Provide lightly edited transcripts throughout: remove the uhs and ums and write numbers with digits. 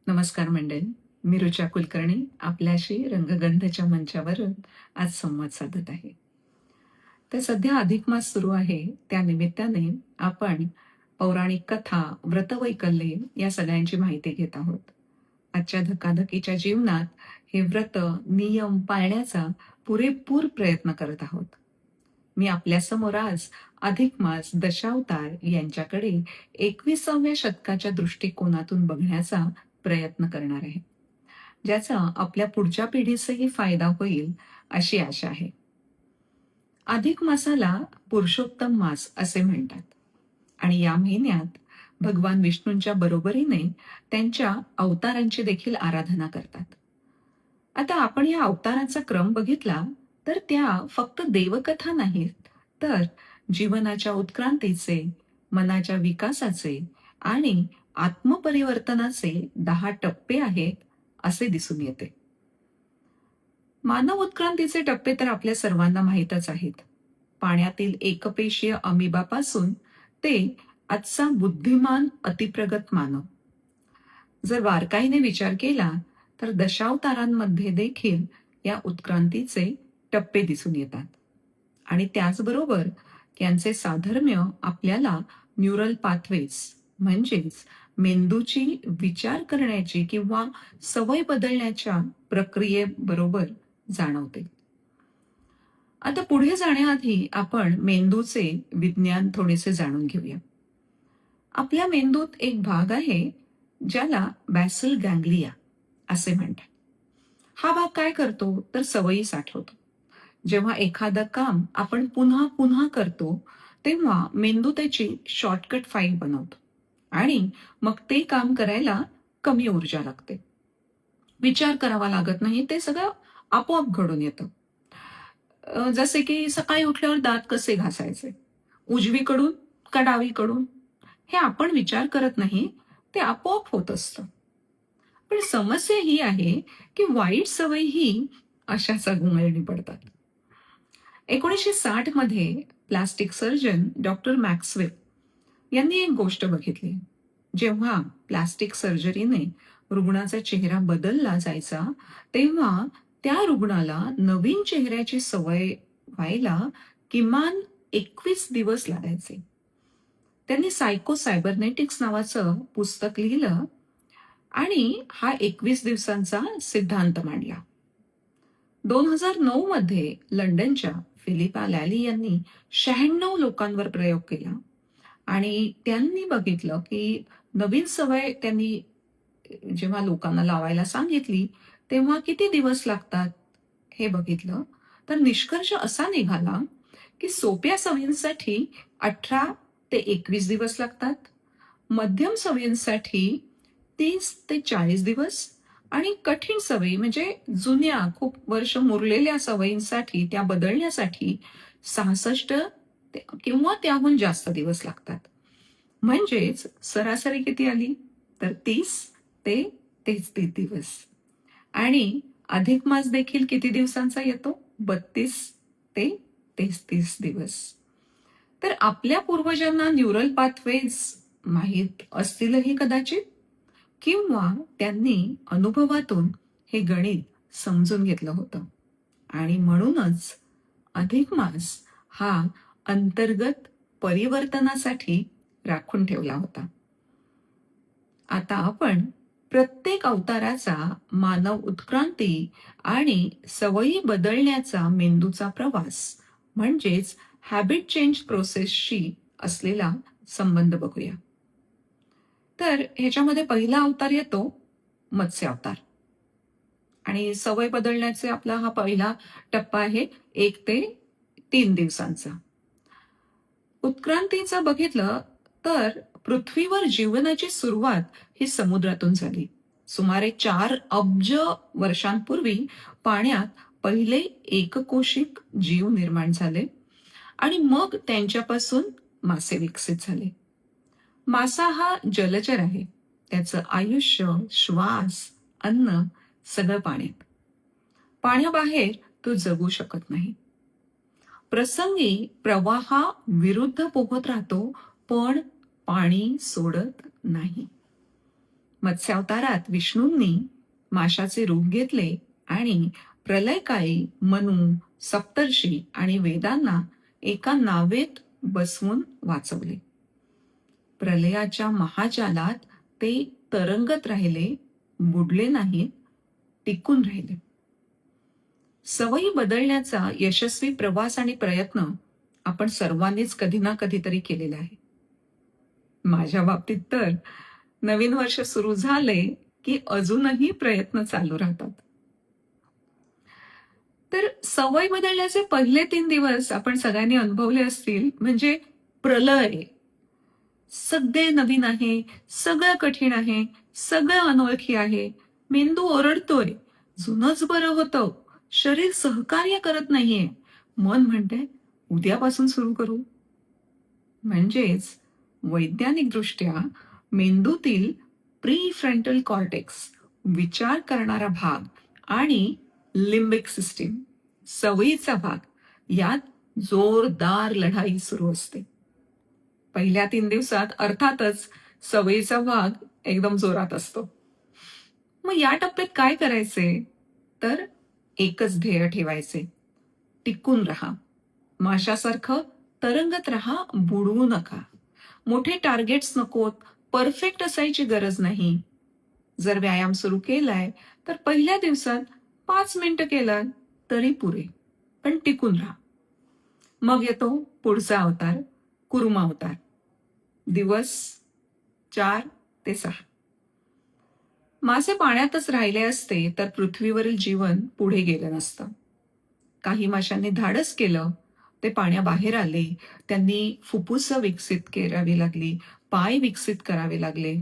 नमस्कार मंडळी. मी ऋचा कुलकर्णी आपल्याशी रंगगंधच्या मंचावरून आज संवाद साधत आहे. तर सध्या अधिक मास सुरू आहे, त्या निमित्ताने आपण पौराणिक कथा, व्रतवैकल्ये या सगळ्यांची माहिती घेत आहोत. आजच्या धकाधकीच्या जीवनात हे व्रत, नियम पाळण्याचा पुरेपूर प्रयत्न करत आहोत. मी आपल्यासमोर आज अधिक मास, दशावतार यांच्याकडे 21व्या शतकाच्या दृष्टिकोनातून बघण्याचा प्रयत्न करणार आहे, ज्याचा आपल्या पुढच्या पिढीसही फायदा होईल अशी आशा आहे. अधिक मासाला पुरुषोत्तम मास असे म्हणतात आणि या महिन्यात भगवान विष्णूंच्या बरोबरीने त्यांच्या अवतारांची देखील आराधना करतात. आता आपण या अवतारांचा क्रम बघितला तर त्या फक्त देवकथा नाहीत, तर जीवनाच्या उत्क्रांतीचे, मनाच्या विकासाचे आणि आत्मपरिवर्तनाचे 10 टप्पे आहेत असे दिसून येते. मानव उत्क्रांतीचे टप्पे तर आपल्या सर्वांना माहीतच आहेत. पाण्यातील एकपेशीय अमिबापासून ते आजचा बुद्धिमान अतिप्रगत मानव. जर बारकाईने विचार केला तर दशावतारांमध्ये देखील या उत्क्रांतीचे टप्पे दिसून येतात आणि त्याचबरोबर यांचे साधर्म्य आपल्याला न्यूरल पाथवेज म्हणजेच मेंदूची विचार करण्याची किंवा सवय बदलण्याच्या प्रक्रियेबरोबर जाणवते. आता पुढे जाण्याआधी आपण मेंदूचे विज्ञान थोडेसे जाणून घेऊया. आपल्या मेंदूत एक भाग आहे ज्याला बॅसल गँग्लिया असे म्हणतात. हा भाग काय करतो तर सवयी साठवतो. जेव्हा एखादं काम आपण पुन्हा पुन्हा करतो तेव्हा मेंदू त्याची शॉर्टकट फाईल बनवतो आणि मग ते काम करायला कमी ऊर्जा लागते. विचार करावा लागत नाही, ते सगळं आपोआप घडून येतं. जसे की सकाळी उठल्यावर दात कसे घासायचे, उजवीकडून का डावीकडून, हे आपण विचार करत नाही, ते आपोआप होत असतं. पण समस्या ही आहे की वाईट सवयीही अशाच गुंगळणी पडतात. 1960 मध्ये प्लास्टिक सर्जन डॉक्टर मॅक्सवेल यांनी एक गोष्ट बघितली. जेव्हा प्लास्टिक सर्जरीने रुग्णाचा चेहरा बदलला जायचा तेव्हा त्या रुग्णाला नवीन चेहऱ्याची सवय व्हायला किमान 21 दिवस लागायचे. त्यांनी सायको सायबरनेटिक्स नावाचं पुस्तक लिहिलं आणि हा 21 दिवसांचा सिद्धांत मांडला. 2009 मध्ये लंडनच्या फिलिपा लॅली यांनी 96 लोकांवर प्रयोग केला आणि त्यांनी बघितलं की नवीन सवय त्यांनी जेव्हा लोकांना लावायला सांगितली तेव्हा किती दिवस लागतात हे बघितलं. तर निष्कर्ष असा निघाला की सोप्या सवयींसाठी 18 ते 21 दिवस लागतात, मध्यम सवयींसाठी 30 ते 40 दिवस आणि कठीण सवयी म्हणजे जुन्या खूप वर्ष मुरलेल्या सवयींसाठी त्या बदलण्यासाठी 66 किंवा त्याहून जास्त दिवस लागतात. म्हणजेच सरासरी किती आली तर 30 ते 33 दिवस. आणि अधिक मास देखील किती दिवसांचा येतो, 32 ते 33 दिवस. तर आपल्या पूर्वजांना न्यूरल पाथवेज माहीत असतीलही कदाचित, किंवा त्यांनी अनुभवातून हे गणित समजून घेतलं होतं आणि म्हणूनच अधिक मास हा अंतर्गत परिवर्तनासाठी राखून ठेवला होता. आता आपण प्रत्येक अवताराचा मानव उत्क्रांती आणि सवयी बदलण्याचा मेंदूचा प्रवास म्हणजेच हॅबिट चेंज प्रोसेसशी असलेला संबंध बघूया. तर ह्याच्यामध्ये पहिला अवतार येतो मत्स्य अवतार आणि सवय बदलण्याचे आपला हा पहिला टप्पा आहे 1 ते 3 दिवसांचा. उत्क्रांतीचं बघितलं तर पृथ्वीवर जीवनाची सुरुवात ही समुद्रातून झाली. सुमारे 4 अब्ज वर्षांपूर्वी पाण्यात पहिले एककोशिक जीव निर्माण झाले आणि मग त्यांच्यापासून मासे विकसित झाले. मासा हा जलचर आहे. त्याचं आयुष्य, श्वास, अन्न सगळं पाण्यात. पाण्याबाहेर तो जगू शकत नाही. प्रसंगी प्रवाहा विरुद्ध पोहत राहतो पण पाणी सोडत नाही. मत्स्यावतारात विष्णूंनी माशाचे रूप घेतले आणि प्रलयकाळी मनु, सप्तर्षी आणि वेदांना एका नावेत बसवून वाचवले. प्रलयाच्या महाजालात ते तरंगत राहिले, बुडले नाहीत, टिकून राहिले. सवयी बदलण्याचा यशस्वी प्रवास आणि प्रयत्न आपण सर्वांनीच कधी ना कधीतरी केलेला आहे. माझ्या बाबतीत तर नवीन वर्ष सुरू झाले की अजूनही प्रयत्न चालू राहतात. तर सवय बदलण्याचे पहिले 3 दिवस आपण सगळ्यांनी अनुभवले असतील, म्हणजे प्रलय. सगळे नवीन आहे, सगळं कठीण आहे, सगळं अनोळखी आहे. मेंदू ओरडतोय, जुनंच बरं होतं. शरीर सहकार्य करत नाहीये. मन म्हणते, उद्यापासून सुरू करू. म्हणजेच वैज्ञानिकदृष्ट्या मेंदूतील प्रीफ्रंटल कॉर्टेक्स, विचार करणारा भाग, आणि लिंबिक सिस्टीम, सवयीचा भाग, यात जोरदार लढाई सुरू असते. पहिल्या 3 दिवसात अर्थातच सवयीचा भाग एकदम जोरात असतो. मग या टप्प्यात काय करायचे? तर एकच ध्येय ठेवायचे, टिकून राहा. माशासारखं तरंगत राहा, बुडवू नका. मोठे टार्गेट्स नकोत, परफेक्ट असायची गरज नाही. जर व्यायाम सुरू केलाय तर पहिल्या दिवसात 5 मिनिटं केलात तरी पुरे, पण टिकून राहा. मग येतो पुढचा अवतार, कुर्मा अवतार. दिवस 4 ते 6. मासे पाण्यातच राहिले असते तर पृथ्वीवरील जीवन पुढे गेलं नसतं. काही माशांनी धाडस केलं, ते पाण्याबाहेर आले. त्यांनी फुफ्फुसं विकसित करावी लागली, पाय विकसित करावे लागले.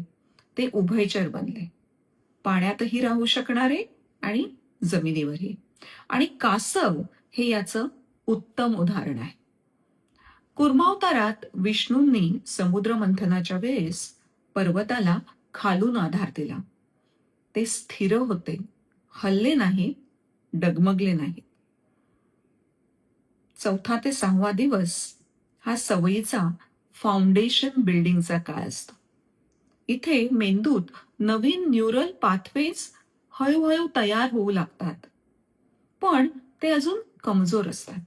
ते उभयचर बनले, पाण्यातही राहू शकणारे आणि जमिनीवरही. आणि कासव हे याचं उत्तम उदाहरण आहे. कुर्मावतारात विष्णूंनी समुद्र मंथनाच्या वेळेस पर्वताला खालून आधार दिला. ते स्थिर होते, हलले नाही, डगमगले नाही. 4था ते 6वा दिवस हा सवयीचा फाउंडेशन बिल्डिंगचा काळ असतो. इथे मेंदूत नवीन न्यूरल पाथवेज हळूहळू तयार होऊ लागतात, पण ते अजून कमजोर असतात.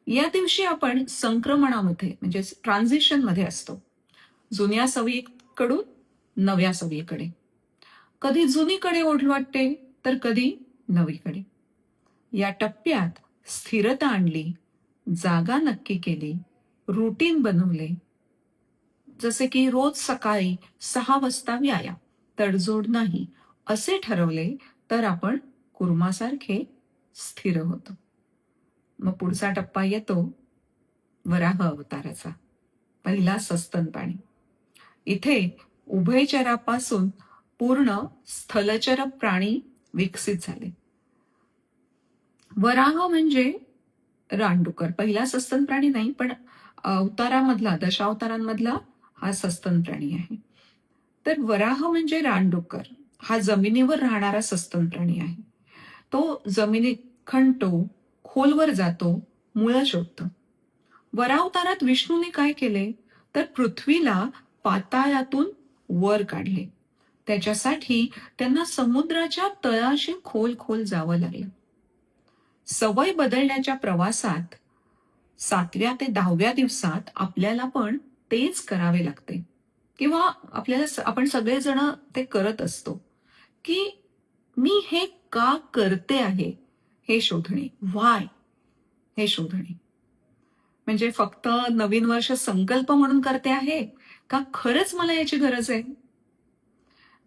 या दिवशी आपण संक्रमणामध्ये, म्हणजे ट्रान्झिशन मध्ये असतो, जुन्या सवयीकडून नव्या सवयीकडे. कधी जुनीकडे ओढ वाटते तर कधी नवीकडे. या टप्प्यात स्थिरता आणली, जागा नक्की केली, रुटीन बनवले, जसे की रोज सकाळी 6 वाजता व्यायाम, तडजोड नाही, असे ठरवले तर आपण कुर्मासारखे स्थिर होतो. मग पुढचा टप्पा येतो वराह अवताराचा, पहिला सस्तन पाणी. इथे उभयचरापासून पूर्ण स्थलचर प्राणी विकसित झाले. वराह म्हणजे रानडुकर, पहिला सस्तन प्राणी नाही, पण अवतारामधला, दशावतारांमधला हा सस्तन प्राणी आहे. तर वराह म्हणजे रानडुकर, हा जमिनीवर राहणारा सस्तन प्राणी आहे. तो जमिनीत खणतो, खोलवर जातो, मुळं शोधतो. वरावतारात विष्णूने काय केले तर पृथ्वीला पाताळातून वर काढले. त्याच्यासाठी त्यांना समुद्राच्या तळाशी खोल खोल जावं लागलं. सवय बदलण्याच्या प्रवासात 7व्या ते 10व्या दिवसात आपल्याला पण तेच करावे लागते, किंवा आपण सगळेजण ते करत असतो, की मी हे का करते आहे हे शोधणे, व्हाय हे शोधणे. म्हणजे फक्त नवीन वर्ष संकल्प म्हणून करते आहे का खरंच मला याची गरज आहे?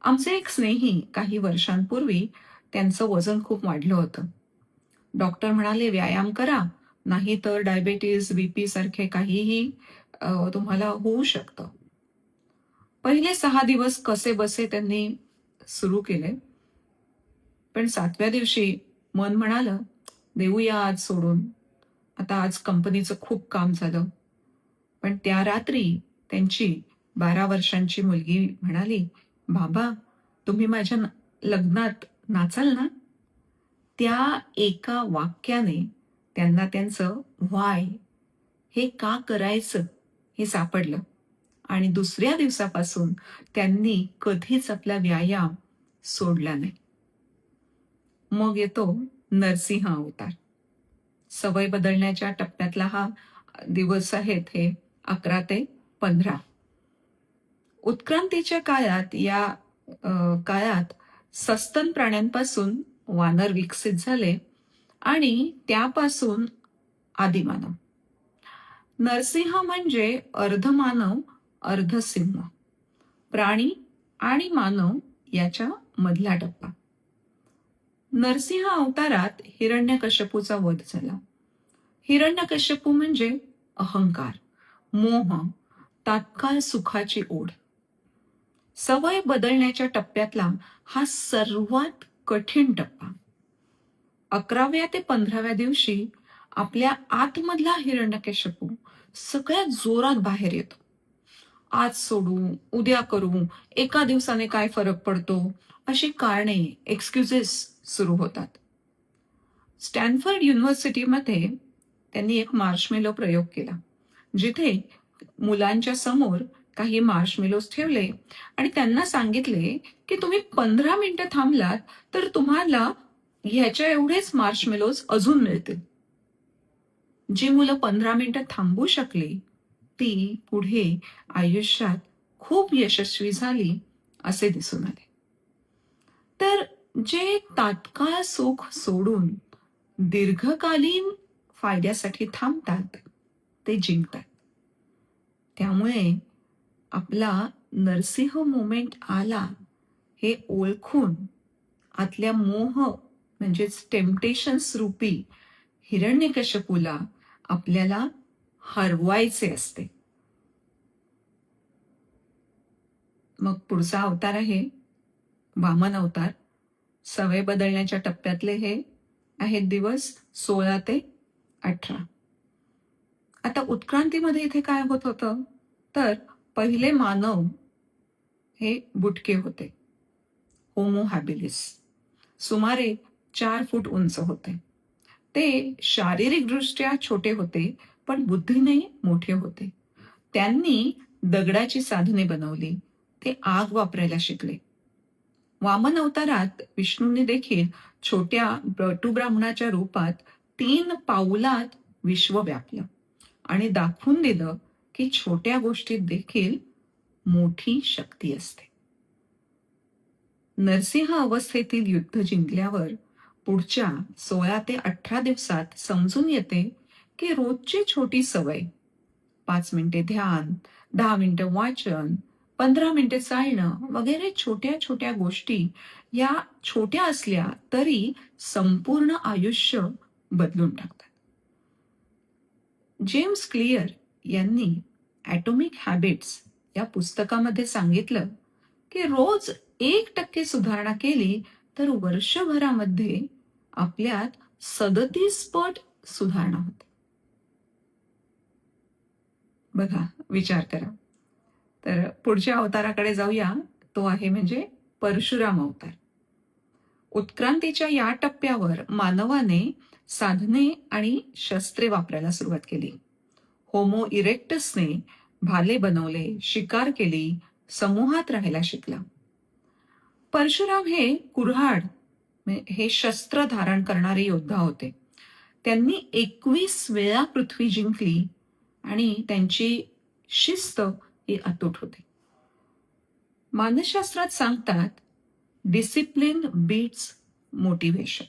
आमचे एक स्नेही काही वर्षांपूर्वी त्यांचं वजन खूप वाढलं होतं. डॉक्टर म्हणाले व्यायाम करा, नाही तर डायबेटीज, बीपी सारखे काहीही तुम्हाला होऊ शकतं. पहिले 6 दिवस कसे बसे त्यांनी सुरू केले, पण 7व्या दिवशी मन म्हणालं देऊया आज सोडून, आता आज कंपनीचं खूप काम झालं. पण त्या रात्री त्यांची 12 वर्षांची मुलगी म्हणाली, बाबा तुम्ही माझ्या लग्नात नाचाल ना? त्या एका वाक्याने त्यांना त्यांचं व्हाय, हे का करायचं, हे सापडलं. आणि दुसऱ्या दिवसापासून त्यांनी कधीच आपला व्यायाम सोडला नाही. मग येतो नरसिंह अवतार. सवय बदलण्याच्या टप्प्यातला हा दिवस आहेत हे 11 ते 15. उत्क्रांतीच्या काळात काळात सस्तन प्राण्यांपासून वानर विकसित झाले आणि त्यापासून आदिमानव. नरसिंह म्हणजे अर्धमानव अर्धसिंह, प्राणी आणि मानव याच्या मधला टप्पा. नरसिंह अवतारात हिरण्यकश्यपूचा वध झाला. हिरण्यकश्यपू म्हणजे अहंकार, मोह, तात्काळ सुखाची ओढ. सवय बदलण्याच्या टप्प्यातला हा सर्वात कठीण टप्पा. 11व्या ते 15व्या दिवशी आपल्या आतमधला हिरण्यकश्यपू सगळ्यात जोरात बाहेर येतो. आज सोडू, उद्या करू, एका दिवसाने काय फरक पडतो, अशी कारणे, एक्सक्युजेस सुरू होतात. स्टॅनफर्ड युनिव्हर्सिटीमध्ये त्यांनी एक मार्शमेलो प्रयोग केला, जिथे मुलांच्या समोर काही मार्शमेलोज ठेवले आणि त्यांना सांगितले की तुम्ही 15 मिनिटं थांबलात तर तुम्हाला ह्याच्या एवढेच मार्शमेलोज अजून मिळतील. जी मुलं 15 मिनिटं थांबू शकली ती पुढे आयुष्यात खूप यशस्वी झाली असे दिसून आले. तर जे तात्काळ सुख सोडून दीर्घकालीन फायद्यासाठी थांबतात ते जिंकतात. त्यामुळे आपला नरसिंह मोमेंट आला हे ओळखून आतल्या मोह म्हणजेच टेम्पटेशन्स रूपी हिरण्यकश्यपूला आपल्याला हरवायचे असते. मग पुढचा अवतार आहे वामन अवतार. सवय बदलण्याच्या टप्प्यातले हे आहेत दिवस 16 ते 18. आता उत्क्रांतीमध्ये इथे काय होत होतं तर पहिले मानव हे बुटके होते, होमो हॅबिलिस. सुमारे 4 फूट उंच होते. ते शारीरिकदृष्ट्या छोटे होते पण बुद्धीने मोठे होते. त्यांनी दगडाची साधने बनवली. ते आग वापरायला शिकले. वामन अवतारात विष्णूंनी देखील छोट्या ब्राह्मणाच्या रूपात 3 पाऊलात विश्व व्यापलं आणि दाखवून दिलं की छोट्या गोष्टीत देखील मोठी शक्ती असते. नरसिंह अवस्थेतील युद्ध जिंकल्यावर पुढच्या 16 ते 18 दिवसात समजून येते की रोजची छोटी सवय, 5 मिनिटे ध्यान, 10 मिनिटं वाचन, 15 मिनिटे चालणं वगैरे छोट्या छोट्या गोष्टी या छोट्या असल्या तरी संपूर्ण आयुष्य बदलून टाकतात. जेम्स क्लिअर यांनी ॲटॉमिक हॅबिट्स या पुस्तकामध्ये सांगितलं की रोज 1% सुधारणा केली तर वर्षभरामध्ये आपल्यात 37 पट सुधारणा होते. बघा, विचार करा. तर पुढच्या अवताराकडे जाऊया. तो आहे म्हणजे परशुराम अवतार. उत्क्रांतीच्या या टप्प्यावर मानवाने साधने आणि शस्त्रे वापरायला सुरुवात केली. होमो इरेक्टसने भाले बनवले, शिकार केली, समूहात राहायला शिकला. परशुराम हे कुऱ्हाड हे शस्त्र धारण करणारे योद्धा होते. त्यांनी 21 वेळा पृथ्वी जिंकली आणि त्यांची शिस्त ही अतूट होती. मानसशास्त्रात सांगतात डिसिप्लिन बीट्स मोटिवेशन.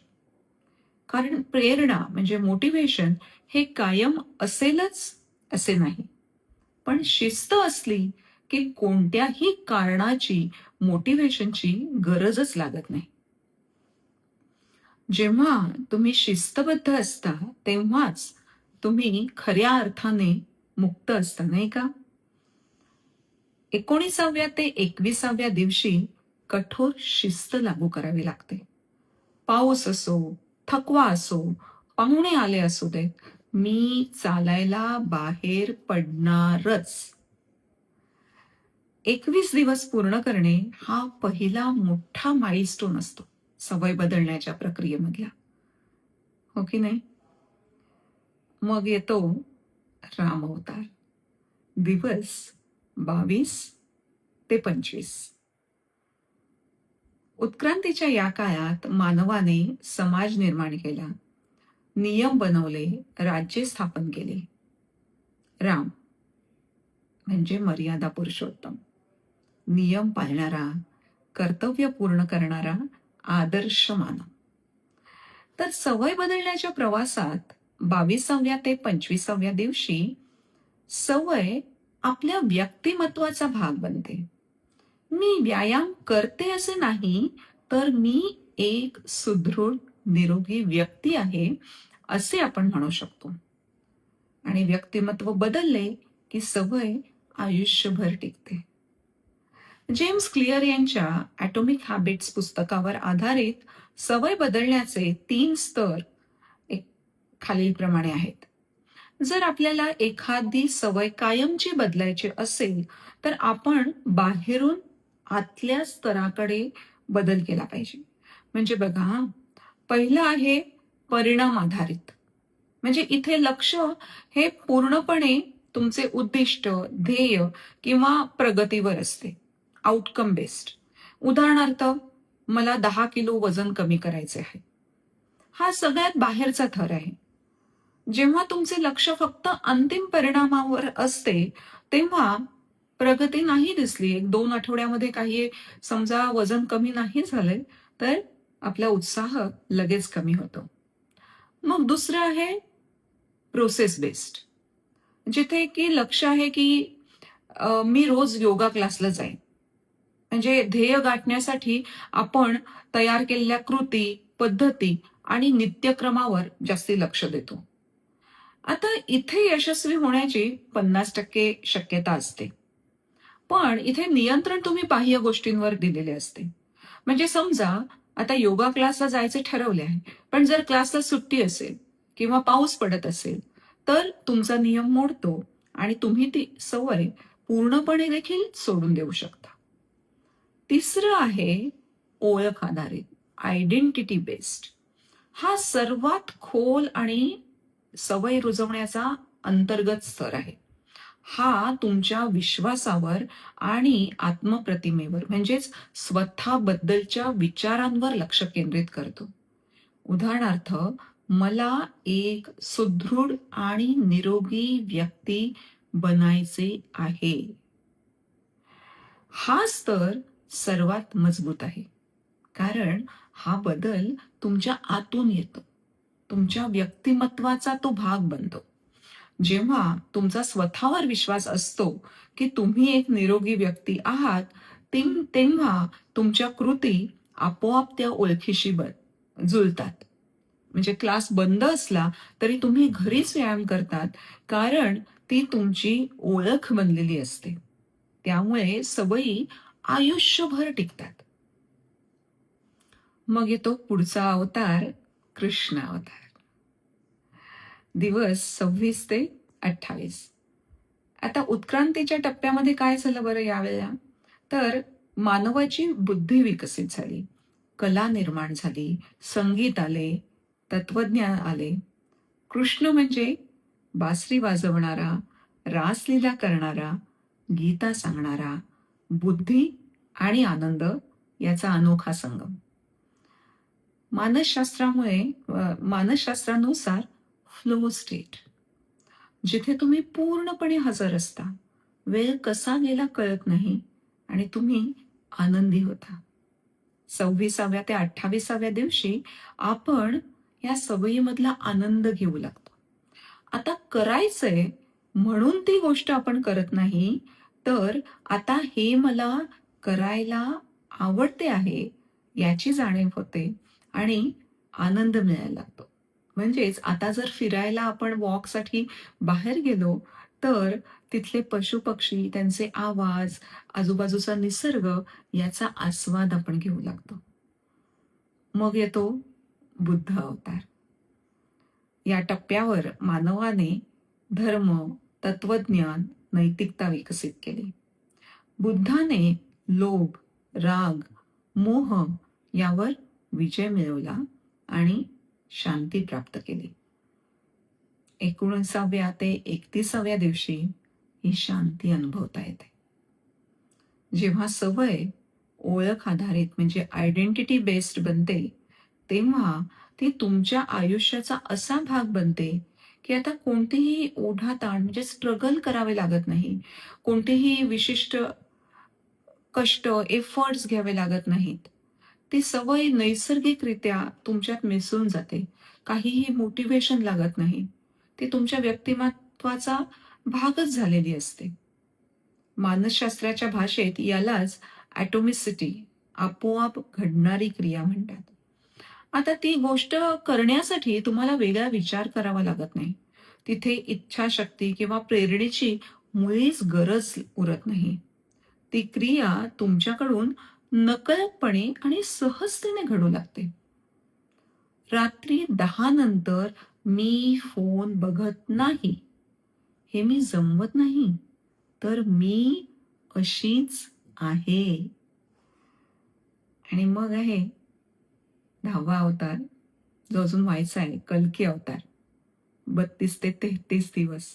कारण प्रेरणा म्हणजे मोटिवेशन हे कायम असेलच असे नाही, पण शिस्त असली की कोणत्याही कारणाची मोटिवेशनची गरजच लागत नाही. जेव्हा तुम्ही शिस्तबद्ध असता तेव्हाच तुम्ही खऱ्या अर्थाने मुक्त असता, नाही का? 19व्या ते 21व्या दिवशी कठोर शिस्त लागू करावी लागते. पाऊस असो, थकवा असो, पाहुणे आले असू देत, मी चालायला बाहेर पडणारच. 21 दिवस पूर्ण करणे हा पहिला मोठा माइलस्टोन असतो सवय बदलण्याच्या प्रक्रियेमधला, हो की नाही? मग येतो राम अवतार. दिवस 22 ते 25. उत्क्रांतीच्या या काळात मानवाने समाज निर्माण केला, नियम बनवले, राज्य स्थापन केले. राम म्हणजे मर्यादा पुरुषोत्तम, नियम पाळणारा, कर्तव्य पूर्ण करणारा आदर्श मानव. तर सवय बदलण्याच्या प्रवासात 22व्या ते 25व्या दिवशी सवय आपल्या व्यक्तिमत्वाचा भाग बनते. मी व्यायाम करते असे नाही, तर मी एक सुदृढ निरोगी व्यक्ती आहे असे आपण म्हणू शकतो. आणि व्यक्तिमत्व बदलले की सवय आयुष्यभर टिकते. जेम्स क्लिअर यांच्या ॲटॉमिक हॅबिट्स पुस्तकावर आधारित सवय बदलण्याचे 3 स्तर एक खालीलप्रमाणे आहेत. जर आपल्याला एखादी सवय कायमची बदलायची असेल, तर आपण बाहेरून आतल्या स्तराकडे बदल केला पाहिजे. म्हणजे बघा हां, पहिलं आहे परिणाम आधारित. म्हणजे इथे लक्ष हे पूर्णपणे तुमचे उद्दिष्ट, ध्येय किंवा प्रगतीवर असते. Outcome based. उदाहरणार्थ, मला 10 किलो वजन कमी करायचे आहे. हा सगळ्यात बाहेरचा थर आहे. जेव्हा तुमचे लक्ष फक्त अंतिम परिणामावर असते, तेव्हा प्रगती नाही दिसली, 1-2 आठवड्यामध्ये काही समजा वजन कमी नाही झालंय, तर आपला उत्साह लगेच कमी होतो. मग दुसरं आहे प्रोसेस बेस्ड. जिथे की लक्ष आहे की मी रोज योगा क्लासला जाईन. म्हणजे ध्येय गाठण्यासाठी आपण तयार केलेल्या कृती, पद्धती आणि नित्यक्रमावर जास्ती लक्ष देतो. आता इथे यशस्वी होण्याची 50% शक्यता असते. पण इथे नियंत्रण तुम्ही बाह्य गोष्टींवर दिलेले असते. म्हणजे समजा आता योगा क्लासला जायचे ठरवले आहे, पण जर क्लासला सुट्टी असेल किंवा पाऊस पडत असेल, तर तुमचा नियम मोडतो आणि तुम्ही ती सवय पूर्णपणे देखील सोडून देऊ शकता. तिसरं आहे ओळख आधारित, आयडेंटिटी बेस्ड. हा सर्वात खोल आणि सवय रुजवण्याचा अंतर्गत स्तर आहे. हा तुमच्या विश्वासावर आणि आत्मप्रतिमेवर म्हणजेच स्वतःबद्दलच्या विचारांवर लक्ष केंद्रित करतो. उदाहरणार्थ, मला एक सुदृढ आणि निरोगी व्यक्ती बनायचे आहे. हा स्तर सर्वात मजबूत आहे. कारण हा बदल तुमच्या आतून येतो. तुमच्या व्यक्तिमत्वाचा तो भाग बनतो. जेव्हा तुमचा स्वतःवर विश्वास असतो, की तुम्ही एक निरोगी व्यक्ती आहात, तेव्हा तुमच्या कृती आपोआप त्या ओळखीशी जुळतात. म्हणजे क्लास बंद असला तरी तुम्ही घरीच व्यायाम करतात, कारण ती तुमची ओळख बनलेली असते. त्यामुळे सवयी आयुष्यभर टिकतात. मग येतो पुढचा अवतार, कृष्ण अवतार. दिवस 26 ते 28. आता उत्क्रांतीच्या टप्प्यामध्ये काय झालं बरं यावेळेला? तर मानवाची बुद्धी विकसित झाली, कला निर्माण झाली, संगीत आले, तत्वज्ञान आले. कृष्ण म्हणजे बासरी वाजवणारा, रासलीला करणारा, गीता सांगणारा, बुद्धी आणि आनंद याचा अनोखा संगम. मानसशास्त्रानुसार फ्लो स्टेट, जिथे तुम्ही पूर्णपणे हजर असता, वेळ कसा गेला कळत नाही आणि तुम्ही आनंदी होता. 26व्या ते 28व्या दिवशी आपण या सवयीमधला आनंद घेऊ लागतो. आता करायचंय म्हणून ती गोष्ट आपण करत नाही, तर आता हे मला करायला आवडते आहे याची जाणीव होते आणि आनंद मिळायला लागतो. म्हणजेच आता जर फिरायला आपण वॉकसाठी बाहेर गेलो, तर तिथले पशुपक्षी, त्यांचे आवाज, आजूबाजूचा निसर्ग याचा आस्वाद आपण घेऊ लागतो. मग येतो बुद्ध अवतार. या टप्प्यावर मानवाने धर्म, तत्वज्ञान, नैतिकता विकसित केली. बुद्धाने लोभ, राग, मोह यावर विजय मिळवला आणि शांती प्राप्त केली. 19व्या ते 31व्या दिवशी ही शांती अनुभवता येते. जेव्हा सवय ओळख आधारित म्हणजे आयडेंटिटी बेस्ड बनते, तेव्हा ती तुमच्या आयुष्याचा असा भाग बनते, की आता कोणतीही ओढाताण म्हणजे स्ट्रगल करावे लागत नाही. कोणतेही विशिष्ट कष्ट, एफर्ट्स घ्यावे लागत नाहीत. ती सवय नैसर्गिकरित्या तुमच्यात मिसळून जाते. काहीही मोटिव्हेशन लागत नाही. ती तुमच्या व्यक्तिमत्त्वाचा भागच झालेली असते. मानसशास्त्राच्या भाषेत यालाच ॲटॉमिसिटी, आपोआप घडणारी क्रिया म्हणतात. आता ती गोष्ट करण्यासाठी तुम्हाला वेगळा विचार करावा लागत नाही. तिथे इच्छाशक्ती किंवा प्रेरणेची मुळीच गरज उरत नाही. ती क्रिया तुमच्याकडून नकळतपणे आणि सहजतेने घडू लागते. रात्री 10 नंतर मी फोन बघत नाही, हे मी जमवत नाही, तर मी अशीच आहे. आणि मग आहे 10वा अवतार, जो अजून व्हायचा आहे, कल्की अवतार. 32 ते 33 दिवस.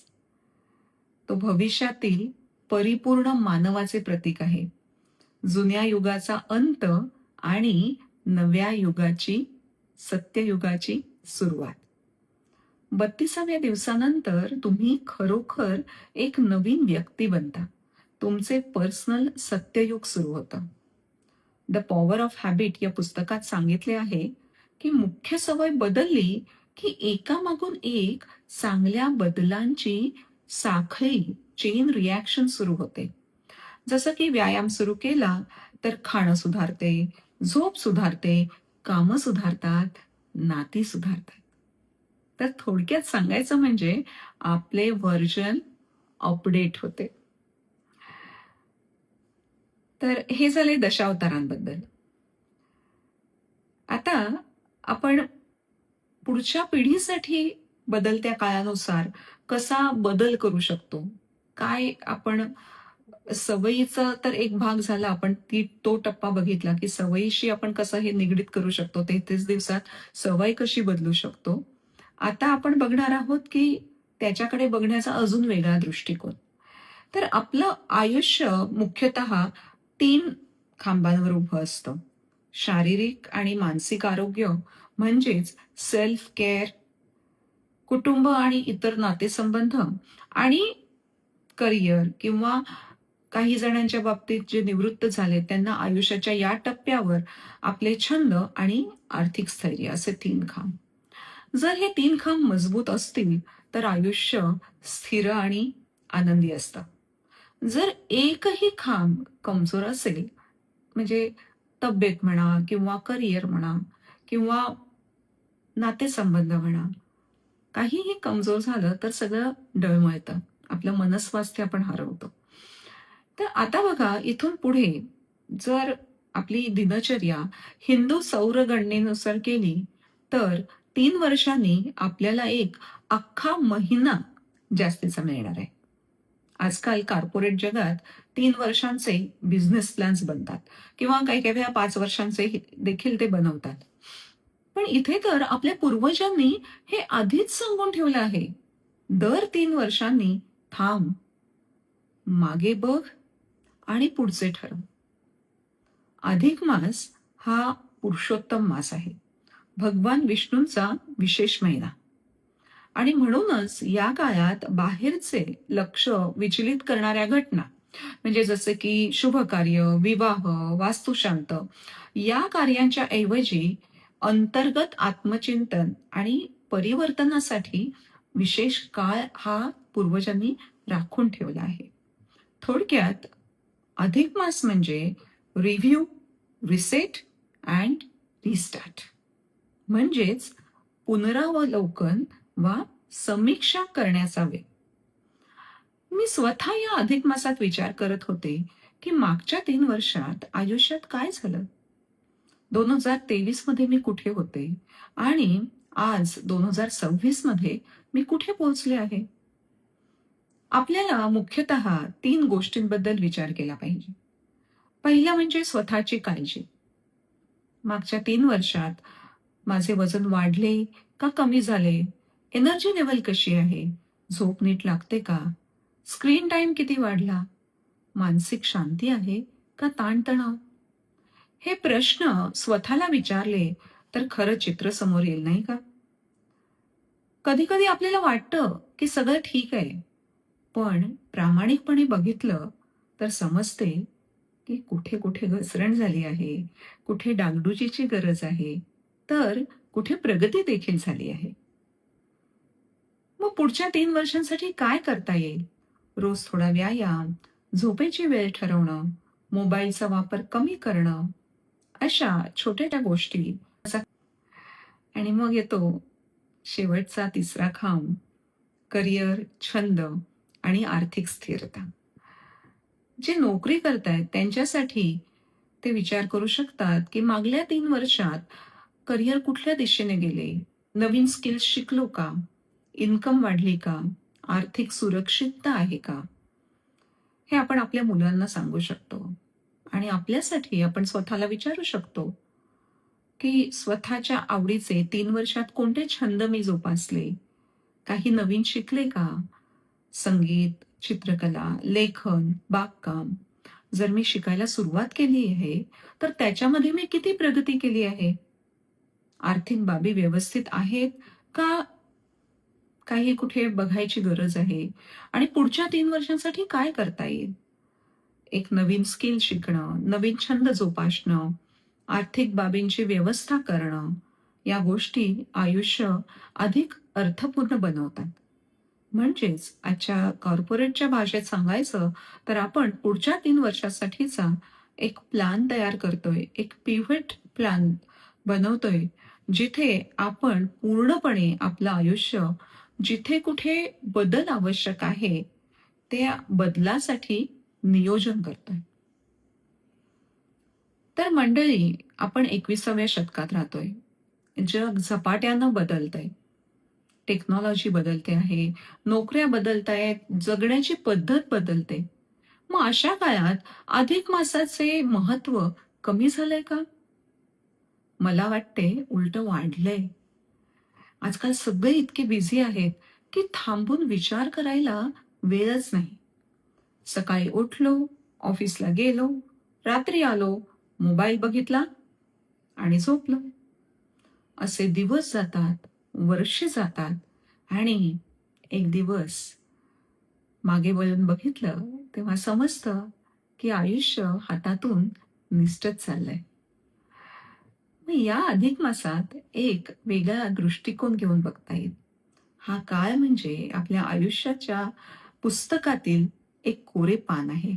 तो भविष्यातील परिपूर्ण मानवाचे प्रतीक आहे. जुन्या युगाचा अंत आणि नव्या युगाची, सत्ययुगाची सुरुवात. 32व्या दिवसानंतर तुम्ही खरोखर एक नवीन व्यक्ती बनता. तुमचे पर्सनल सत्ययुग सुरू होतं. द पॉवर ऑफ हॅबिट या पुस्तकात सांगितले आहे, की मुख्य सवय बदलली, की एकामागून एक चांगल्या बदलांची साखळी, चेन रिॲक्शन सुरू होते. जसं की व्यायाम सुरू केला, तर खाणं सुधारते, झोप सुधारते, कामं सुधारतात, नाती सुधारतात. तर थोडक्यात सांगायचं म्हणजे आपले व्हर्जन अपडेट होते. तर हे झाले दशावतारांबद्दल. आता आपण पुढच्या पिढीसाठी बदलत्या काळानुसार कसा बदल करू शकतो? काय आपण सवयीचा तर एक भाग झाला. आपण तो टप्पा बघितला, की सवयीशी आपण कसं हे निगडीत करू शकतो. 33 दिवसात सवय कशी बदलू शकतो. आता आपण बघणार आहोत, की त्याच्याकडे बघण्याचा अजून वेगळा दृष्टिकोन. तर आपलं आयुष्य मुख्यतः 3 खांबांवर उभं असतं. शारीरिक आणि मानसिक आरोग्य म्हणजेच सेल्फ केअर, कुटुंब आणि इतर नातेसंबंध आणि करिअर किंवा काही जणांच्या बाबतीत जे निवृत्त झाले त्यांना आयुष्याच्या या टप्प्यावर आपले छंद आणि आर्थिक स्थैर्य असे 3 खांब. जर हे 3 खांब मजबूत असतील तर आयुष्य स्थिर आणि आनंदी असतं. जर एकही खांब कमजोर असेल म्हणजे तब्येत म्हणा किंवा करिअर म्हणा किंवा नातेसंबंध म्हणा, काहीही कमजोर झालं तर सगळं डळमळतं. आपलं मनस्वास्थ्य आपण हरवतो. तर आता बघा इथून पुढे जर आपली दिनचर्या हिंदू सौर गणनेनुसार केली, तर 3 वर्षांनी आपल्याला एक अख्खा महिना जास्तीचा मिळणार आहे. आजकाल कॉर्पोरेट जगात 3 वर्षांचे बिझनेस प्लॅन्स बनतात किंवा काही-काही वेळा 5 वर्षांचे देखील ते बनवतात. पण इथे तर आपल्या पूर्वजांनी हे आधीच सांगून ठेवलं आहे. दर 3 वर्षांनी थांब, मागे बघ आणि पुढचे ठरव. अधिक मास हा पुरुषोत्तम मास आहे. भगवान विष्णूंचा विशेष महिना. आणि म्हणूनच या काळात बाहेरचे लक्ष विचलित करणाऱ्या घटना म्हणजे जसे की शुभ कार्य, विवाह, वास्तुशांत या कार्यांच्या ऐवजी अंतर्गत आत्मचिंतन आणि परिवर्तनासाठी विशेष काळ हा पूर्वजांनी राखून ठेवला आहे. थोडक्यात अधिक मास म्हणजे रिव्ह्यू, रिसेट अँड रिस्टार्ट म्हणजेच पुनरावलोकन वा समीक्षा करण्याचा वेळ. मी स्वतः या अधिक मासात विचार करत होते, की मागच्या 3 वर्षात आयुष्यात काय झालं? 2023 मध्ये मी कुठे होते आणि आज 2026 मध्ये मी कुठे पोहोचले आहे? आपल्याला मुख्यतः 3 गोष्टींबद्दल विचार केला पाहिजे. पहिलं म्हणजे स्वतःची काळजी. मागच्या 3 वर्षात माझे वजन वाढले का कमी झाले? एनर्जी लेव्हल कशी आहे? झोप नीट लागते का? स्क्रीन टाईम किती वाढला? मानसिक शांती आहे का ताणतणाव? हे प्रश्न स्वतःला विचारले तर खरं चित्र समोर येईल, नाही का? कधी-कधी आपल्याला वाटतं, की सगळं ठीक आहे. पण प्रामाणिकपणे बघितलं तर समजते, की कुठे-कुठे घसरण झाली आहे, कुठे डागडुजीची गरज आहे, तर कुठे प्रगती देखील झाली आहे. मग पुढच्या 3 वर्षांसाठी काय करता येईल? रोज थोडा व्यायाम, झोपेची वेळ ठरवणं, मोबाईलचा वापर कमी करणं, अशा छोट्या-छोट्या गोष्टी आणि मग येतो शेवटचा तिसरा खांब, करिअर, छंद आणि आर्थिक स्थिरता. जे नोकरी करतायत त्यांच्यासाठी ते विचार करू शकतात, की मागल्या 3 वर्षात करिअर कुठल्या दिशेने गेले? नवीन स्किल्स शिकलो का? इन्कम वाढली का? आर्थिक सुरक्षितता आहे का? हे आपण आपल्या मुलांना सांगू शकतो. आणि आपल्यासाठी आपण स्वतःला विचारू शकतो, की स्वतःच्या आवडीचे 3 वर्षात कोणते छंद मी जोपासले? काही नवीन शिकले का? संगीत, चित्रकला, लेखन, बागकाम जर मी शिकायला सुरुवात केली आहे, तर त्याच्यामध्ये मी किती प्रगती केली आहे? आर्थिक बाबी व्यवस्थित आहेत का काही कुठे बघायची गरज आहे? आणि पुढच्या 3 वर्षांसाठी काय करता येईल? एक नवीन स्किल शिकणं, नवीन छंद जोपासणं, आर्थिक बाबींची व्यवस्था करणं, या गोष्टी आयुष्य अधिक अर्थपूर्ण बनवतात. म्हणजेच आजच्या कॉर्पोरेटच्या भाषेत सांगायचं तर आपण पुढच्या 3 वर्षासाठीचा एक प्लॅन तयार करतोय, एक पिव्हट प्लॅन बनवतोय, जिथे आपण पूर्णपणे आपलं आयुष्य जिथे कुठे बदल आवश्यक आहे, त्या बदलासाठी नियोजन करतोय. तर मंडळी, आपण 21व्या शतकात राहतोय. जग झपाट्यानं बदलतंय. टेक्नॉलॉजी बदलते आहे, नोकऱ्या बदलतायत, जगण्याची पद्धत बदलते. मग अशा काळात अधिक मासाचे महत्त्व कमी झालंय का? मला वाटते उलटं वाढलंय. आजकाल सगळे इतके बिझी आहेत, की थांबून विचार करायला वेळच नाही. सकाळी उठलो, ऑफिसला गेलो, रात्री आलो, मोबाईल बघितला आणि झोपलो. असे दिवस जातात, वर्षे जातात आणि एक दिवस मागे वळून बघितलं तेव्हा समजतं, की आयुष्य हातातून निसटत चाललंय. मग या अधिक मासात एक वेगळा दृष्टिकोन घेऊन बघता येईल. हा काळ म्हणजे आपल्या आयुष्याच्या पुस्तकातील एक कोरे पान आहे.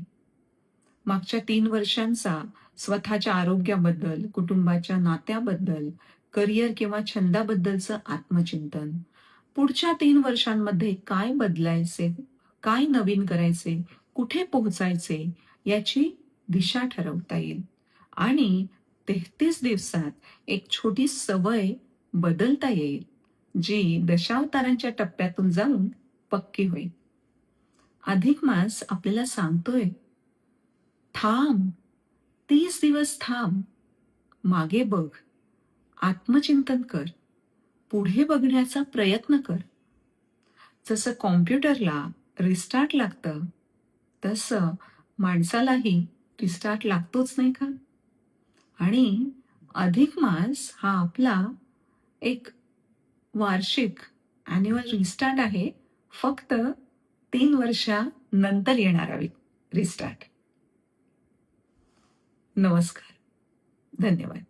मागच्या 3 वर्षांचा स्वतःच्या आरोग्याबद्दल, कुटुंबाच्या नात्याबद्दल, करिअर किंवा छंदाबद्दलचं आत्मचिंतन. पुढच्या 3 वर्षांमध्ये काय बदलायचे, काय नवीन करायचे, कुठे पोहोचायचे याची दिशा ठरवता येईल. आणि 33 दिवसात एक छोटी सवय बदलता येईल, जी दशावतारांच्या टप्प्यातून जाऊन पक्की होईल. अधिक मास आपल्याला सांगतोय, थांब, 30 दिवस थांब, मागे बघ, आत्मचिंतन कर, पुढे बघण्याचा प्रयत्न कर. जसं कॉम्प्युटरला रिस्टार्ट लागतं, तसं माणसालाही रिस्टार्ट लागतोच नाही का? आणि अधिक मास हा आपला एक वार्षिक ॲन्युअल रिस्टार्ट आहे. फक्त 3 वर्षानंतर येणारा रिस्टार्ट. नमस्कार. धन्यवाद.